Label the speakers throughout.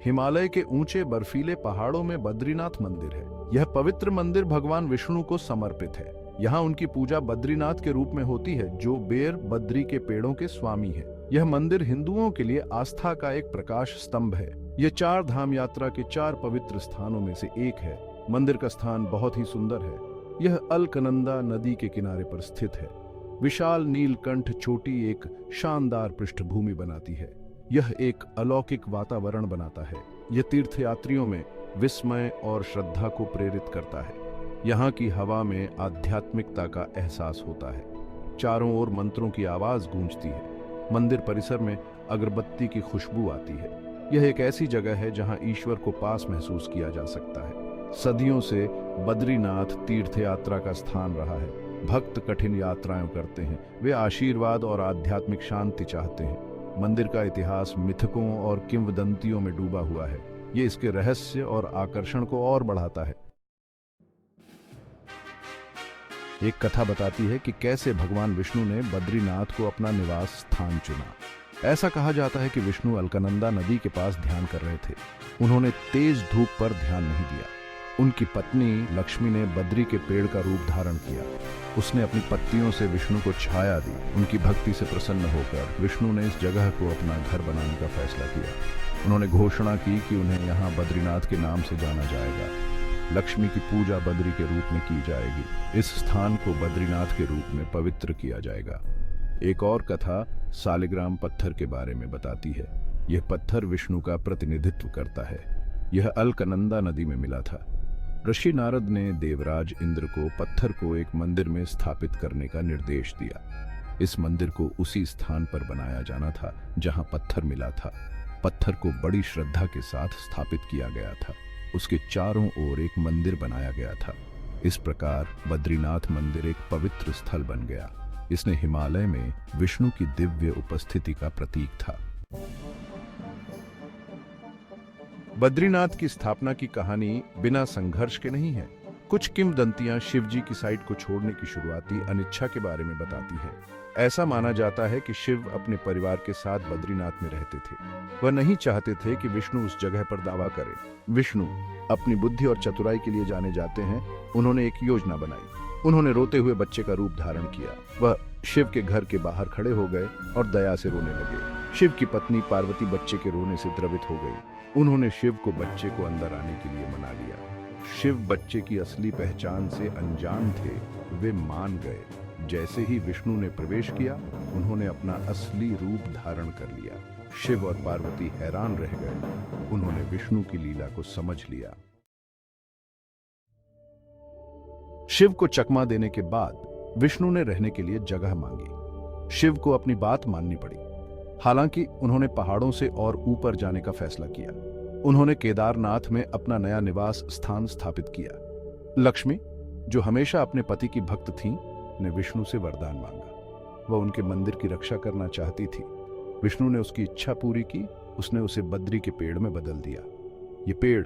Speaker 1: हिमालय के ऊंचे बर्फीले पहाड़ों में बद्रीनाथ मंदिर है। यह पवित्र मंदिर भगवान विष्णु को समर्पित है। यहाँ उनकी पूजा बद्रीनाथ के रूप में होती है, जो बेर बद्री के पेड़ों के स्वामी है। यह मंदिर हिंदुओं के लिए आस्था का एक प्रकाश स्तंभ है। यह 4 धाम यात्रा के 4 पवित्र स्थानों में से एक है। मंदिर का स्थान बहुत ही सुंदर है। यह अलकनंदा नदी के किनारे पर स्थित है। विशाल नीलकंठ चोटी एक शानदार पृष्ठभूमि बनाती है। यह एक अलौकिक वातावरण बनाता है। यह तीर्थयात्रियों में विस्मय और श्रद्धा को प्रेरित करता है। यहाँ की हवा में आध्यात्मिकता का एहसास होता है। चारों ओर मंत्रों की आवाज गूंजती है। मंदिर परिसर में अगरबत्ती की खुशबू आती है। यह एक ऐसी जगह है जहाँ ईश्वर को पास महसूस किया जा सकता है। सदियों से बद्रीनाथ तीर्थ यात्रा का स्थान रहा है। भक्त कठिन यात्राएं करते हैं। वे आशीर्वाद और आध्यात्मिक शांति चाहते हैं। मंदिर का इतिहास मिथकों और किंवदंतियों में डूबा हुआ है। ये इसके रहस्य और आकर्षण को और बढ़ाता है। एक कथा बताती है कि कैसे भगवान विष्णु ने बद्रीनाथ को अपना निवास स्थान चुना। ऐसा कहा जाता है कि विष्णु अलकनंदा नदी के पास ध्यान कर रहे थे। उन्होंने तेज धूप पर ध्यान नहीं दिया। उनकी पत्नी लक्ष्मी ने बद्री के पेड़ का रूप धारण किया। उसने अपनी पत्तियों से विष्णु को छाया दी। उनकी भक्ति से प्रसन्न होकर विष्णु ने इस जगह को अपना घर बनाने का फैसला किया। उन्होंने घोषणा की कि उन्हें यहाँ बद्रीनाथ के नाम से जाना जाएगा। लक्ष्मी की पूजा बद्री के रूप में की जाएगी। इस स्थान को बद्रीनाथ के रूप में पवित्र किया जाएगा। एक और कथा सालिग्राम पत्थर के बारे में बताती है। यह पत्थर विष्णु का प्रतिनिधित्व करता है। यह अलकनंदा नदी में मिला था। ऋषि नारद ने देवराज इंद्र को पत्थर को एक मंदिर में स्थापित करने का निर्देश दिया। इस मंदिर को उसी स्थान पर बनाया जाना था जहां पत्थर मिला था। पत्थर को बड़ी श्रद्धा के साथ स्थापित किया गया था। उसके चारों ओर एक मंदिर बनाया गया था। इस प्रकार बद्रीनाथ मंदिर एक पवित्र स्थल बन गया। इसने हिमालय में विष्णु की दिव्य उपस्थिति का प्रतीक था। बद्रीनाथ की स्थापना की कहानी बिना संघर्ष के नहीं है। कुछ किंवदंतियां शिव जी की साइट को छोड़ने की शुरुआती अनिच्छा के बारे में बताती है। ऐसा माना जाता है कि शिव अपने परिवार के साथ बद्रीनाथ में रहते थे। वह नहीं चाहते थे कि विष्णु उस जगह पर दावा करे। विष्णु अपनी बुद्धि और चतुराई के लिए जाने जाते हैं। उन्होंने एक योजना बनाई। उन्होंने रोते हुए बच्चे का रूप धारण किया। वह शिव के घर के बाहर खड़े हो गए और दया से रोने लगे। शिव की पत्नी पार्वती बच्चे के रोने से द्रवित हो गई। उन्होंने शिव को बच्चे को अंदर आने के लिए मना लिया। शिव बच्चे की असली पहचान से अनजान थे। वे मान गए। जैसे ही विष्णु ने प्रवेश किया, उन्होंने अपना असली रूप धारण कर लिया। शिव और पार्वती हैरान रह गए। उन्होंने विष्णु की लीला को समझ लिया। शिव को चकमा देने के बाद विष्णु ने रहने के लिए जगह मांगी। शिव को अपनी बात माननी पड़ी। हालांकि उन्होंने पहाड़ों से और ऊपर जाने का फैसला किया। उन्होंने केदारनाथ में अपना नया निवास स्थान स्थापित किया। लक्ष्मी, जो हमेशा अपने पति की भक्त थीं, ने विष्णु से वरदान मांगा। वह उनके मंदिर की रक्षा करना चाहती थी। विष्णु ने उसकी इच्छा पूरी की। उसने उसे बद्री के पेड़ में बदल दिया। ये पेड़,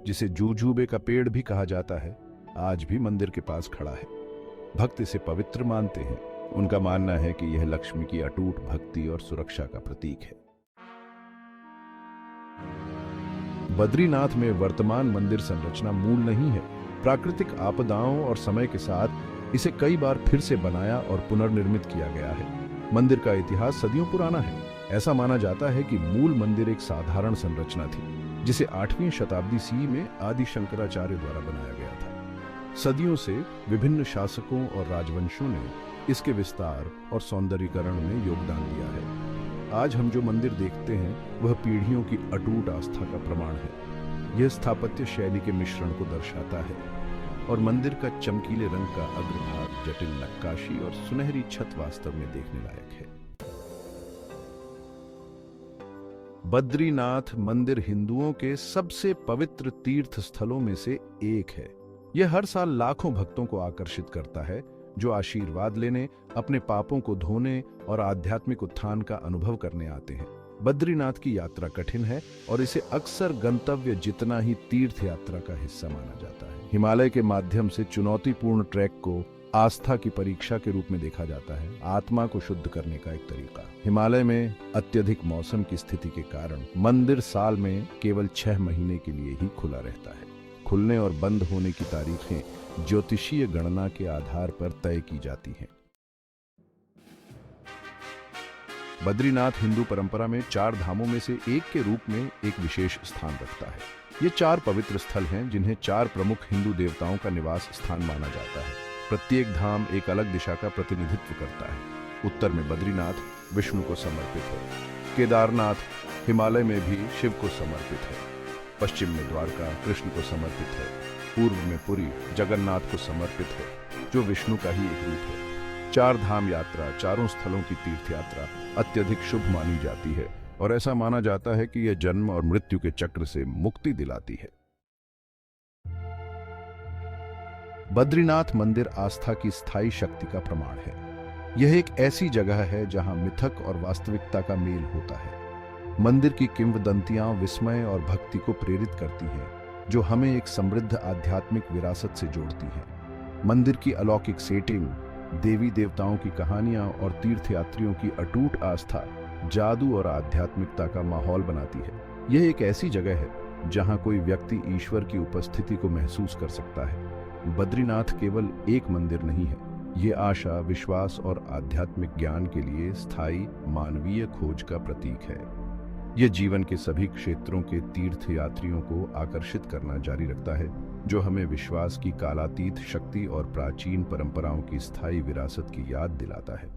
Speaker 1: जिसे जूजूबे का पेड़ भी कहा जाता है, आज भी मंदिर के पास खड़ा है। भक्त इसे पवित्र मानते हैं। उनका मानना है कि यह लक्ष्मी की अटूट भक्ति और सुरक्षा का प्रतीक है। बद्रीनाथ में वर्तमान मंदिर संरचना मूल नहीं है। प्राकृतिक आपदाओं और समय के साथ इसे कई बार फिर से बनाया और पुनर्निर्मित किया गया है। मंदिर का इतिहास सदियों पुराना है। ऐसा माना जाता है कि मूल मंदिर एक साधारण संरचना थी, जिसे 8वीं शताब्दी ईस्वी में आदि शंकराचार्य द्वारा बनाया गया था। सदियों से विभिन्न शासकों और राजवंशों ने इसके विस्तार और सौंदर्यीकरण में योगदान दिया है। आज हम जो मंदिर देखते हैं, वह पीढ़ियों की अटूट आस्था का प्रमाण है। यह स्थापत्य शैली के मिश्रण को दर्शाता है और मंदिर का चमकीले रंग का अग्रभाग, जटिल नक्काशी और सुनहरी छत वास्तव में देखने लायक है। बद्रीनाथ मंदिर हिंदुओं के सबसे पवित्र तीर्थ स्थलों में से एक है। यह हर साल लाखों भक्तों को आकर्षित करता है, जो आशीर्वाद लेने, अपने पापों को धोने और आध्यात्मिक उत्थान का अनुभव करने आते हैं। बद्रीनाथ की यात्रा कठिन है और इसे अक्सर गंतव्य जितना ही तीर्थ यात्रा का हिस्सा माना जाता है। हिमालय के माध्यम से चुनौतीपूर्ण ट्रैक को आस्था की परीक्षा के रूप में देखा जाता है, आत्मा को शुद्ध करने का एक तरीका। हिमालय में अत्यधिक मौसम की स्थिति के कारण मंदिर साल में केवल 6 महीने के लिए ही खुला रहता है। खुलने और बंद होने की तारीखें ज्योतिषीय गणना के आधार पर तय की जाती हैं। बद्रीनाथ हिंदू परंपरा में 4 धामों में से एक के रूप में एक विशेष स्थान रखता है। ये 4 पवित्र स्थल हैं जिन्हें 4 प्रमुख हिंदू देवताओं का निवास स्थान माना जाता है। प्रत्येक धाम एक अलग दिशा का प्रतिनिधित्व करता है। उत्तर में बद्रीनाथ विष्णु को समर्पित है। केदारनाथ हिमालय में भी शिव को समर्पित है। पश्चिम में द्वारका कृष्ण को समर्पित है। पूर्व में पुरी जगन्नाथ को समर्पित है, जो विष्णु का ही एक रूप है। 4 धाम यात्रा, चारों स्थलों की तीर्थ यात्रा अत्यधिक शुभ मानी जाती है और ऐसा माना जाता है कि यह जन्म और मृत्यु के चक्र से मुक्ति दिलाती है। बद्रीनाथ मंदिर आस्था की स्थायी शक्ति का प्रमाण है। यह एक ऐसी जगह है जहां मिथक और वास्तविकता का मेल होता है। मंदिर की किंवदंतियां विस्मय और भक्ति को प्रेरित करती हैं, जो हमें एक समृद्ध आध्यात्मिक विरासत से जोड़ती है। मंदिर की अलौकिक सेटिंग, देवी देवताओं की कहानियां और तीर्थयात्रियों की अटूट आस्था जादू और आध्यात्मिकता का माहौल बनाती है। यह एक ऐसी जगह है जहां कोई व्यक्ति ईश्वर की उपस्थिति को महसूस कर सकता है। बद्रीनाथ केवल एक मंदिर नहीं है, ये आशा, विश्वास और आध्यात्मिक ज्ञान के लिए स्थायी मानवीय खोज का प्रतीक है। यह जीवन के सभी क्षेत्रों के तीर्थयात्रियों को आकर्षित करना जारी रखता है, जो हमें विश्वास की कालातीत शक्ति और प्राचीन परंपराओं की स्थायी विरासत की याद दिलाता है।